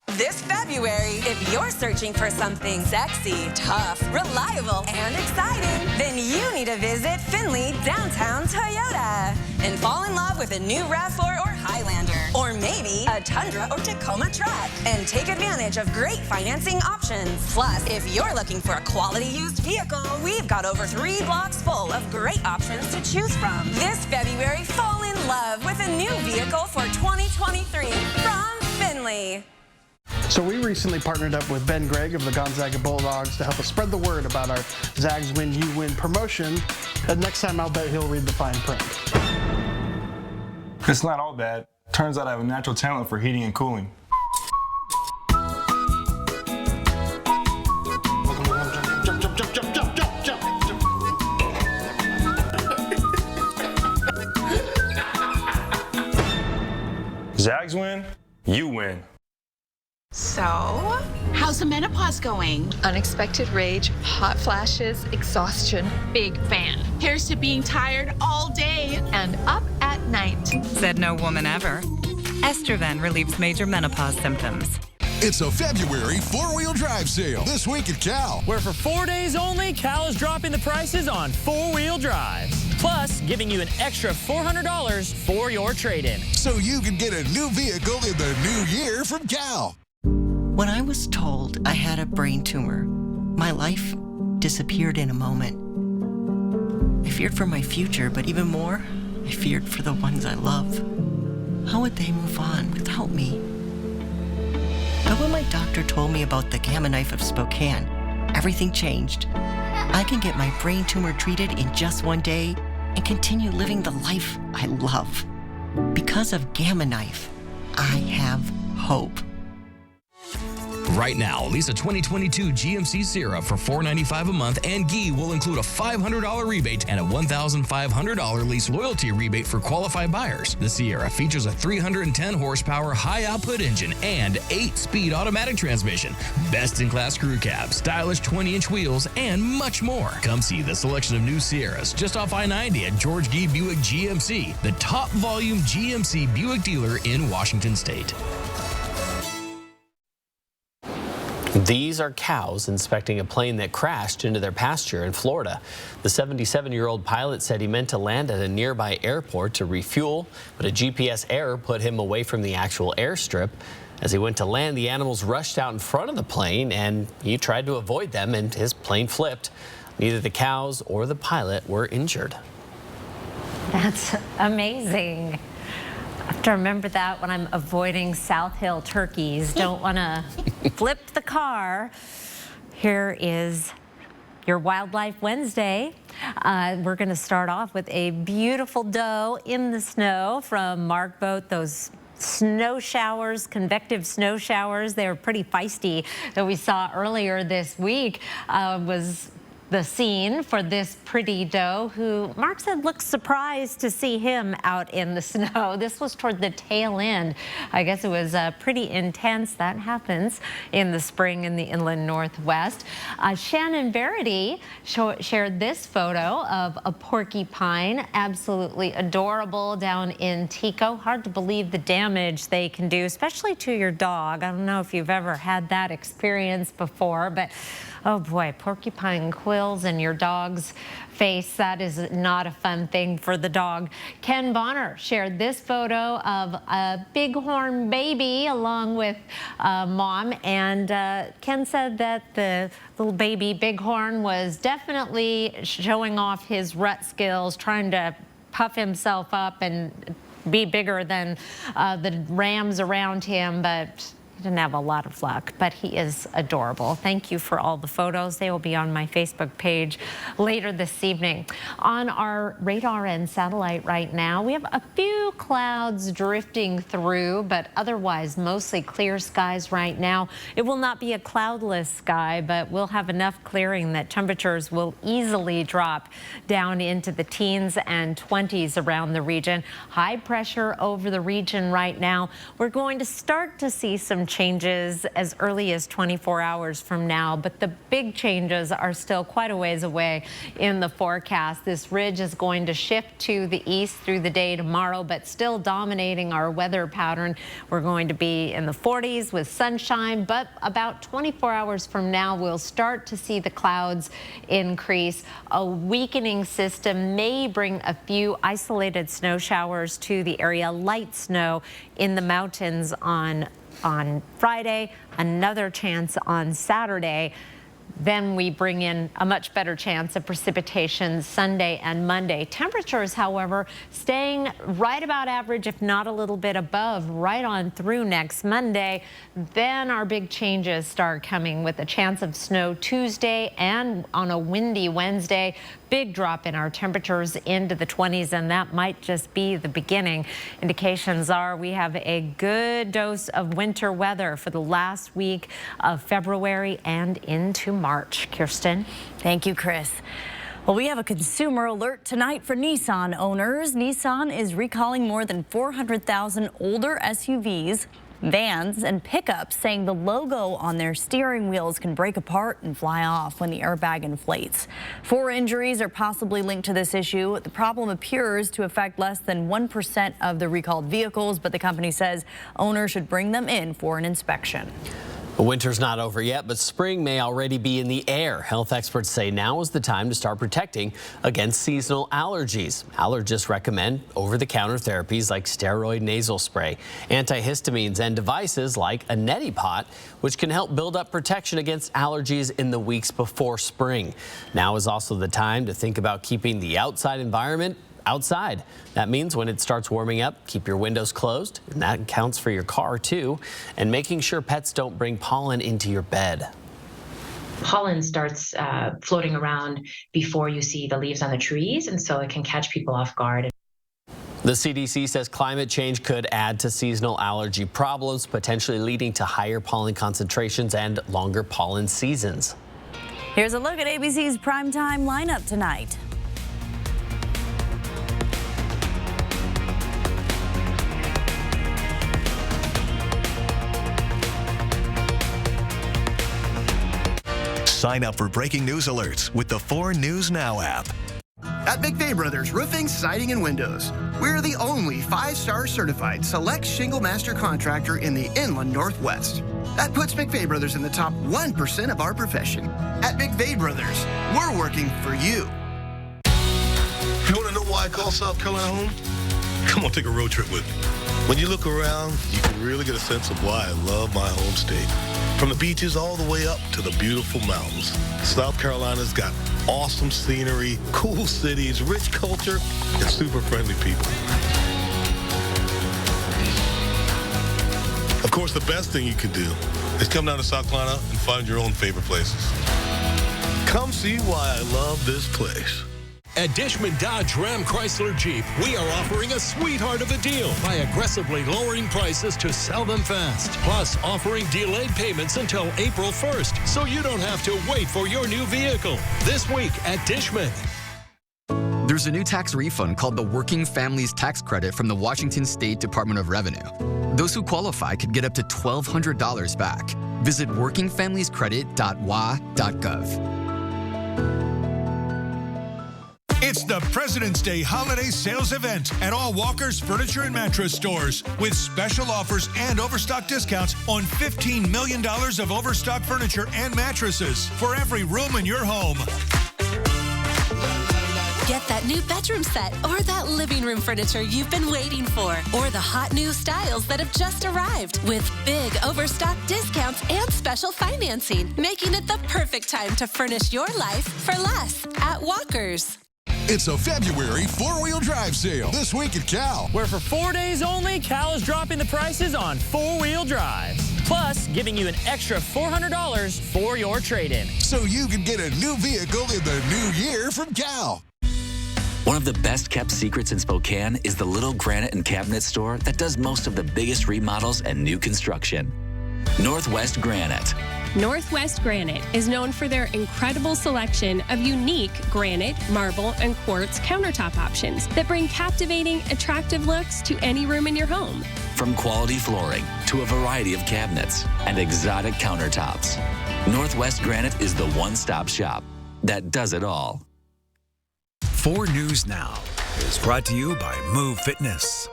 This February, if you're searching for something sexy, tough, reliable, and exciting, then you need to visit Findlay Downtown Toyota and fall in love with a new RAV4 or Highlander, or maybe a Tundra or Tacoma truck, and take advantage of great financing options. Plus, if you're looking for a quality used vehicle, we've got over 3 blocks full of great options to choose from. This February, fall in love with a new vehicle for 2023 from Findlay.
So we recently partnered up with Ben Gregg of the Gonzaga Bulldogs to help us spread the word about our Zags Win, You Win promotion. And next time I'll bet he'll read the fine print.
It's not all bad. Turns out I have a natural talent for heating and cooling. Zags win, you win.
So, how's the menopause going? Unexpected rage, hot flashes, exhaustion. Big fan. Here's to being tired all day and up at night.
Said no woman ever. Estroven relieves major menopause symptoms.
It's a February four-wheel drive sale this week at Cal.
Where for 4 days only, Cal is dropping the prices on four-wheel drives. Plus, giving you an extra $400 for your trade-in.
So you can get a new vehicle in the new year from Cal.
When I was told I had a brain tumor, my life disappeared in a moment. I feared for my future, but even more, I feared for the ones I love. How would they move on without me? But when my doctor told me about the Gamma Knife of Spokane, everything changed. I can get my brain tumor treated in just 1 day and continue living the life I love. Because of Gamma Knife, I have hope.
Right now, lease a 2022 GMC Sierra for $495 a month, and GE will include a $500 rebate and a $1,500 lease loyalty rebate for qualified buyers. The Sierra features a 310 horsepower high-output engine and 8-speed automatic transmission, best-in-class crew cab, stylish 20-inch wheels, and much more. Come see the selection of new Sierras just off I-90 at George G. Buick GMC, the top volume GMC Buick dealer in Washington State.
These are cows inspecting a plane that crashed into their pasture in Florida. The 77-year-old pilot said he meant to land at a nearby airport to refuel, but a GPS error put him away from the actual airstrip. As he went to land, the animals rushed out in front of the plane, and he tried to avoid them, and his plane flipped. Neither the cows or the pilot were injured.
That's amazing. I have to remember that when I'm avoiding South Hill turkeys. Don't want to flip the car. Here is your Wildlife Wednesday. We're going to start off with a beautiful doe in the snow from Mark Boat. Those snow showers, convective snow showers, they were pretty feisty that we saw earlier this week was the scene for this pretty doe who Mark said looked surprised to see him out in the snow. This was toward the tail end. I guess it was pretty intense. That happens in the spring in the inland Northwest. Shannon Verity shared this photo of a porcupine, absolutely adorable, down in Tico. Hard to believe the damage they can do, especially to your dog. I don't know if you've ever had that experience before, but oh boy, porcupine quills in your dog's face. That is not a fun thing for the dog. Ken Bonner shared this photo of a bighorn baby along with mom, and Ken said that the little baby bighorn was definitely showing off his rut skills, trying to puff himself up and be bigger than the rams around him, but Didn't have a lot of luck, but he is adorable. Thank you for all the photos. They will be on my Facebook page later this evening. On our radar and satellite right now, we have a few clouds drifting through, but otherwise mostly clear skies right now. It will not be a cloudless sky, but we'll have enough clearing that temperatures will easily drop down into the teens and 20s around the region. High pressure over the region right now. We're going to start to see some changes as early as 24 hours from now, but the big changes are still quite a ways away in the forecast. This ridge is going to shift to the east through the day tomorrow, but still dominating our weather pattern. We're going to be in the 40s with sunshine, but about 24 hours from now, we'll start to see the clouds increase. A weakening system may bring a few isolated snow showers to the area, light snow in the mountains on Friday, another chance on Saturday. Then we bring in a much better chance of precipitation Sunday and Monday. Temperatures, however, staying right about average, if not a little bit above, right on through next Monday. Then our big changes start coming with a chance of snow Tuesday and on a windy Wednesday. Big drop in our temperatures into the 20s, and that might just be the beginning. Indications are we have a good dose of winter weather for the last week of February and into March. Kirsten.
Thank you, Chris. Well, we have a consumer alert tonight for Nissan owners. Nissan is recalling more than 400,000 older SUVs, vans, and pickups, saying the logo on their steering wheels can break apart and fly off when the airbag inflates. 4 injuries are possibly linked to this issue. The problem appears to affect less than 1% of the recalled vehicles, but the company says owners should bring them in for an inspection.
Winter's not over yet, but spring may already be in the air. Health experts say now is the time to start protecting against seasonal allergies. Allergists recommend over-the-counter therapies like steroid nasal spray, antihistamines, and devices like a neti pot, which can help build up protection against allergies in the weeks before spring. Now is also the time to think about keeping the outside environment outside. That means when it starts warming up, keep your windows closed, and that counts for your car too, and making sure pets don't bring pollen into your bed.
Pollen starts floating around before you see the leaves on the trees, and so it can catch people off guard.
The CDC says climate change could add to seasonal allergy problems, potentially leading to higher pollen concentrations and longer pollen seasons.
Here's a look at ABC's primetime lineup tonight.
Sign up for breaking news alerts with the 4 News Now app.
At McVeigh Brothers Roofing, Siding, and Windows, we're the only 5-star certified select shingle master contractor in the Inland Northwest. That puts McVeigh Brothers in the top 1% of our profession. At McVeigh Brothers, we're working for you.
You want to know why I call South Carolina home? Come on, take a road trip with me. When you look around, you can really get a sense of why I love my home state. From the beaches all the way up to the beautiful mountains, South Carolina's got awesome scenery, cool cities, rich culture, and super friendly people. Of course, the best thing you can do is come down to South Carolina and find your own favorite places. Come see why I love this place.
At Dishman Dodge Ram Chrysler Jeep, we are offering a sweetheart of a deal by aggressively lowering prices to sell them fast. Plus, offering delayed payments until April 1st, so you don't have to wait for your new vehicle. This week at Dishman.
There's a new tax refund called the Working Families Tax Credit from the Washington State Department of Revenue. Those who qualify could get up to $1,200 back. Visit workingfamiliescredit.wa.gov.
It's the President's Day holiday sales event at all Walker's Furniture and Mattress stores with special offers and overstock discounts on $15 million of overstock furniture and mattresses for every room in your home.
Get that new bedroom set or that living room furniture you've been waiting for, or the hot new styles that have just arrived with big overstock discounts and special financing, making it the perfect time to furnish your life for less at Walker's.
It's a February four-wheel drive sale this week at Cal.
Where for 4 days only, Cal is dropping the prices on four-wheel drives. plus giving you an extra $400 for your trade-in.
So you can get a new vehicle in the new year from Cal.
One of the best kept secrets in Spokane is the little granite and cabinet store that does most of the biggest remodels and new construction. Northwest Granite.
Northwest Granite is known for their incredible selection of unique granite, marble, and quartz countertop options that bring captivating, attractive looks to any room in your home.
From quality flooring to a variety of cabinets and exotic countertops, Northwest Granite is the one-stop shop that does it all.
4 News Now is brought to you by Move Fitness.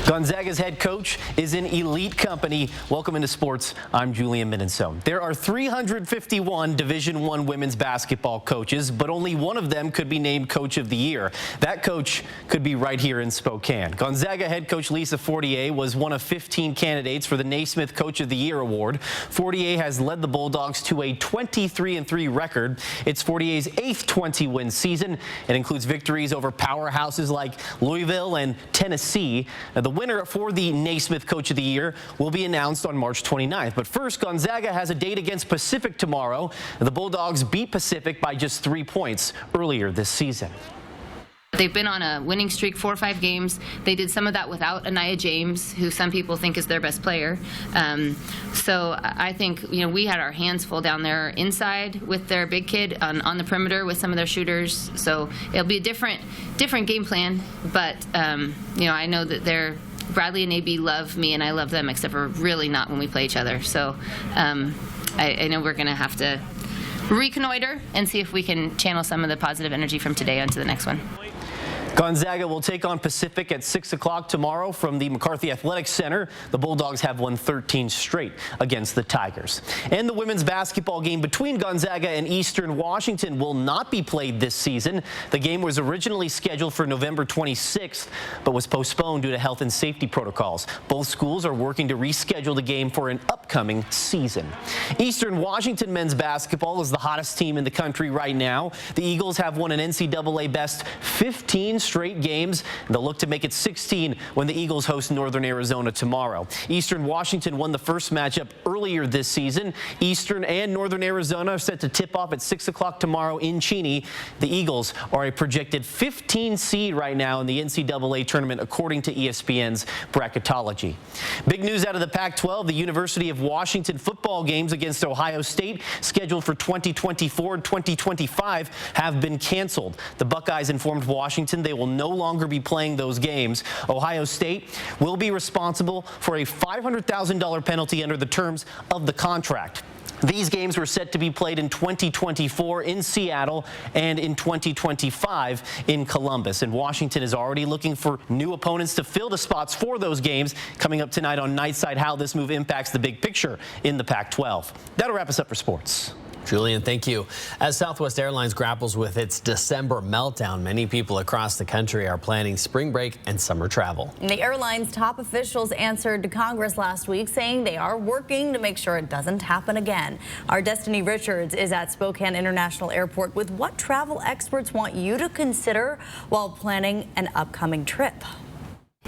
Gonzaga's head coach is an elite company. Welcome into sports. I'm Julian Minenso. There are 351 Division I women's basketball coaches, but only one of them could be named Coach of the Year. That coach could be right here in Spokane. Gonzaga head coach Lisa Fortier was one of 15 candidates for the Naismith Coach of the Year award. Fortier has led the Bulldogs to a 23-3 record. It's Fortier's 8th 20-win season. It includes victories over powerhouses like Louisville and Tennessee. The winner for the Naismith Coach of the Year will be announced on March 29th. But first, Gonzaga has a date against Pacific tomorrow. The Bulldogs beat Pacific by just 3 points earlier this season.
They've been on a winning streak, 4 or 5 games. They did some of that without Anaya James, who some people think is their best player. So I think, we had our hands full down there inside with their big kid on the perimeter with some of their shooters. So it'll be a different game plan. But, I know that Bradley and AB love me and I love them, except for really not when we play each other. So I know we're going to have to reconnoiter and see if we can channel some of the positive energy from today onto the next one.
Gonzaga will take on Pacific at 6 o'clock tomorrow from the McCarthy Athletic Center. The Bulldogs have won 13 straight against the Tigers. And the women's basketball game between Gonzaga and Eastern Washington will not be played this season. The game was originally scheduled for November 26th, but was postponed due to health and safety protocols. Both schools are working to reschedule the game for an upcoming season. Eastern Washington men's basketball is the hottest team in the country right now. The Eagles have won an NCAA best 15 straight games, and they'll look to make it 16 when the Eagles host Northern Arizona tomorrow. Eastern Washington won the first matchup earlier this season. Eastern and Northern Arizona are set to tip off at 6 o'clock tomorrow in Cheney. The Eagles are a projected 15 seed right now in the NCAA tournament, according to ESPN's bracketology. Big news out of the Pac-12, the University of Washington football games against Ohio State, scheduled for 2024 and 2025, have been canceled. The Buckeyes informed Washington they will no longer be playing those games. Ohio State will be responsible for a $500,000 penalty under the terms of the contract. These games were set to be played in 2024 in Seattle and in 2025 in Columbus. And Washington is already looking for new opponents to fill the spots for those games. Coming up tonight on Nightside, how this move impacts the big picture in the Pac-12. That'll wrap us up for sports.
Julian, thank you. As Southwest Airlines grapples with its December meltdown, many people across the country are planning spring break and summer travel.
The airline's top officials answered to Congress last week saying they are working to make sure it doesn't happen again. Our Destiny Richards is at Spokane International Airport with what travel experts want you to consider while planning an upcoming trip.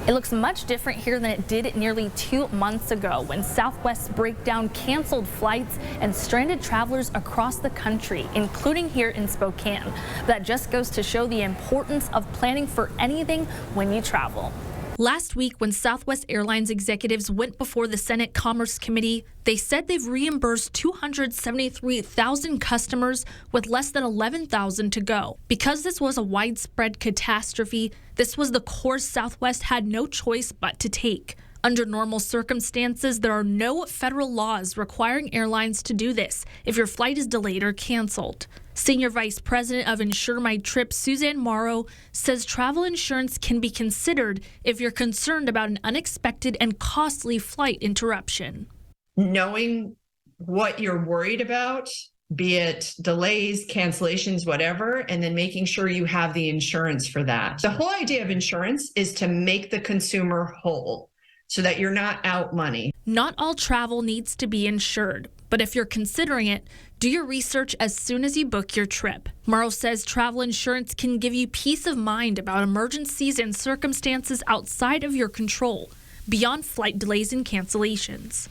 It looks much different here than it did nearly 2 months ago when Southwest's breakdown canceled flights and stranded travelers across the country, including here in Spokane. That just goes to show the importance of planning for anything when you travel.
Last week, when Southwest Airlines executives went before the Senate Commerce Committee, they said they've reimbursed 273,000 customers with less than 11,000 to go. Because this was a widespread catastrophe, this was the course Southwest had no choice but to take. Under normal circumstances, there are no federal laws requiring airlines to do this if your flight is delayed or canceled. Senior Vice President of Insure My Trip, Suzanne Morrow, says travel insurance can be considered if you're concerned about an unexpected and costly flight interruption.
Knowing what you're worried about, be it delays, cancellations, whatever, and then making sure you have the insurance for that. The whole idea of insurance is to make the consumer whole so that you're not out money.
Not all travel needs to be insured, but if you're considering it, do your research as soon as you book your trip. Morrow says travel insurance can give you peace of mind about emergencies and circumstances outside of your control, beyond flight delays and cancellations.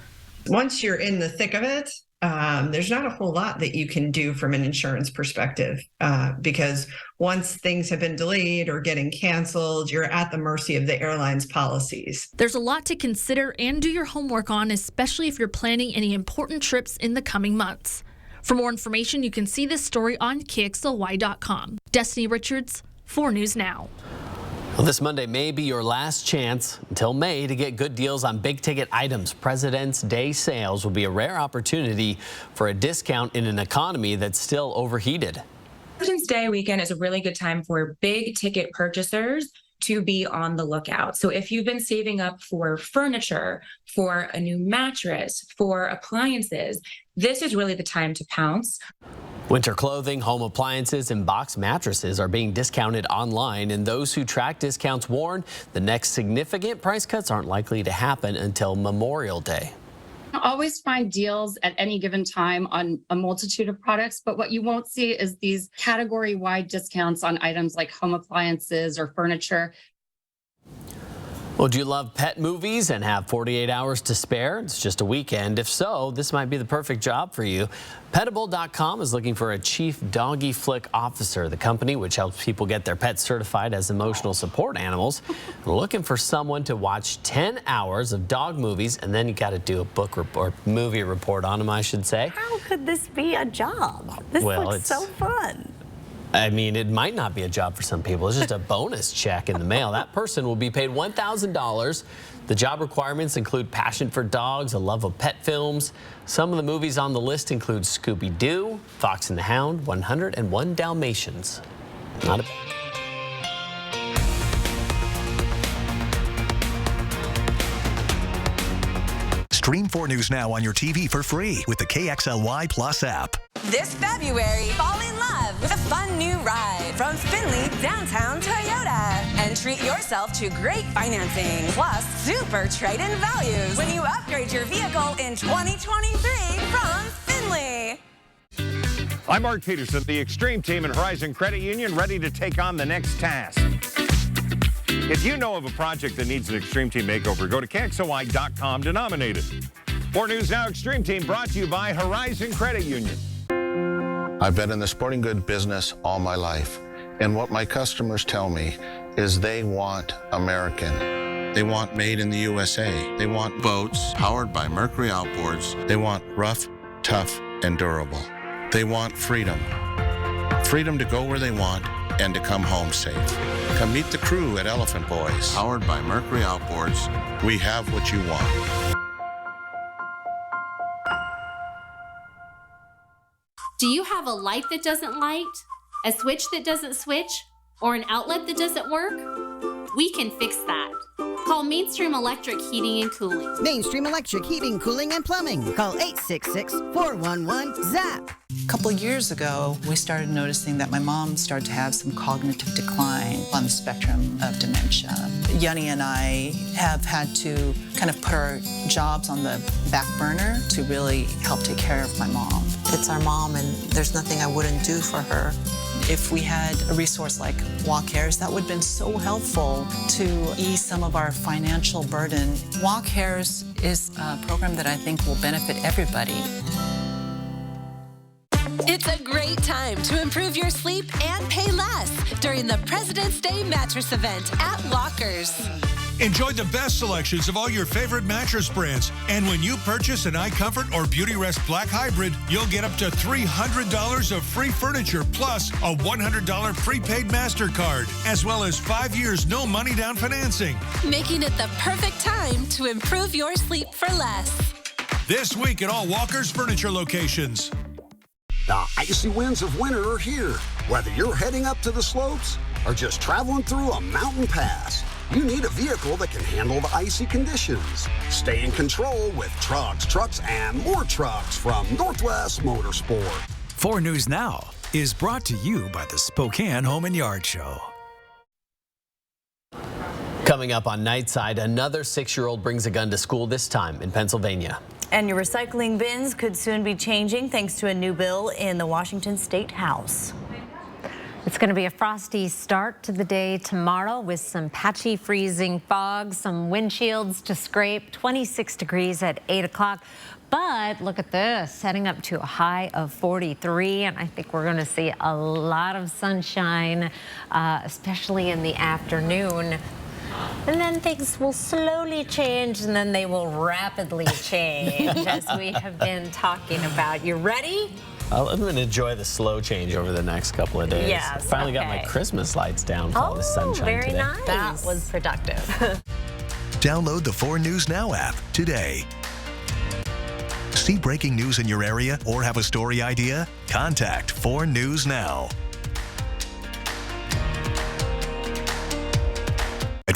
Once you're in the thick of it, there's not a whole lot that you can do from an insurance perspective, because once things have been delayed or getting canceled, you're at the mercy of the airline's policies.
There's a lot to consider and do your homework on, especially if you're planning any important trips in the coming months. For more information, you can see this story on KXLY.com. Destiny Richards, 4 News Now.
Well, this Monday may be your last chance until May to get good deals on big ticket items. President's Day sales will be a rare opportunity for a discount in an economy that's still overheated.
President's Day weekend is a really good time for big ticket purchasers to be on the lookout. So if you've been saving up for furniture, for a new mattress, for appliances, this is really the time to pounce.
Winter clothing, home appliances, and box mattresses are being discounted online, and those who track discounts warn the next significant price cuts aren't likely to happen until Memorial Day.
Always find deals at any given time on a multitude of products, but what you won't see is these category-wide discounts on items like home appliances or furniture.
Well, do you love pet movies and have 48 hours to spare? It's just a weekend. If so, this might be the perfect job for you. Petable.com is looking for a chief doggy flick officer. The company, which helps people get their pets certified as emotional support animals, looking for someone to watch 10 hours of dog movies, and then you got to do a book report, movie report on them, I should say.
How could this be a job? This looks so fun.
I mean, it might not be a job for some people. It's just a bonus check in the mail. That person will be paid $1,000. The job requirements include passion for dogs, a love of pet films. Some of the movies on the list include Scooby-Doo, Fox and the Hound, 101 Dalmatians. Not a...
Stream 4 News Now on your TV for free with the KXLY Plus app.
This February, fall in love with a fun new ride from Findlay Downtown Toyota. And treat yourself to great financing, plus super trade-in values when you upgrade your vehicle in 2023 from Findlay.
I'm Mark Peterson, the Extreme Team and Horizon Credit Union, ready to take on the next task. If you know of a project that needs an Extreme Team makeover, go to KXLY.com to nominate it. 4 News Now Extreme Team brought to you by Horizon Credit Union.
I've been in the sporting good business all my life, and what my customers tell me is they want American. They want made in the USA. They want boats powered by Mercury Outboards. They want rough, tough, and durable. They want freedom. Freedom to go where they want and to come home safe. Come meet the crew at Elephant Boys. Powered by Mercury Outboards, we have what you want.
Do you have a light that doesn't light, a switch that doesn't switch, or an outlet that doesn't work? We can fix that. Call Mainstream Electric Heating and Cooling.
Mainstream Electric Heating, Cooling, and Plumbing. Call 866-411-ZAP.
A couple of years ago, we started noticing that my mom started to have some cognitive decline on the spectrum of dementia. Yanni and I have had to kind of put our jobs on the back burner to really help take care of my mom.
It's our mom, and there's nothing I wouldn't do for her.
If we had a resource like Walk Cares, that would have been so helpful to ease some of our financial burden. Walk Cares is a program that I think will benefit everybody.
It's a great time to improve your sleep and pay less during the President's Day mattress event at Walker's.
Enjoy the best selections of all your favorite mattress brands. And when you purchase an iComfort or Beautyrest Black Hybrid, you'll get up to $300 of free furniture plus a $100 prepaid MasterCard, as well as 5 years no money down financing.
Making it the perfect time to improve your sleep for less.
This week at all Walker's Furniture locations.
The icy winds of winter are here. Whether you're heading up to the slopes or just traveling through a mountain pass, you need a vehicle that can handle the icy conditions. Stay in control with trucks, and more trucks from Northwest Motorsport.
4 News Now is brought to you by the Spokane Home and Yard Show.
Coming up on Nightside, another 6-year-old brings a gun to school, this time in Pennsylvania.
And your recycling bins could soon be changing thanks to a new bill in the Washington State House.
It's going to be a frosty start to the day tomorrow with some patchy freezing fog, some windshields to scrape, 26 degrees at 8 o'clock. But look at this, heading up to a high of 43, and I think we're going to see a lot of sunshine, especially in the afternoon. And then things will slowly change, and then they will rapidly change, as we have been talking about. You ready?
I'm going to enjoy the slow change over the next couple of days.
Yes,
Finally got my Christmas lights down for all the sunshine
very
today.
nice. That was productive.
Download the 4 News Now app today. See breaking news in your area or have a story idea? Contact 4 News Now.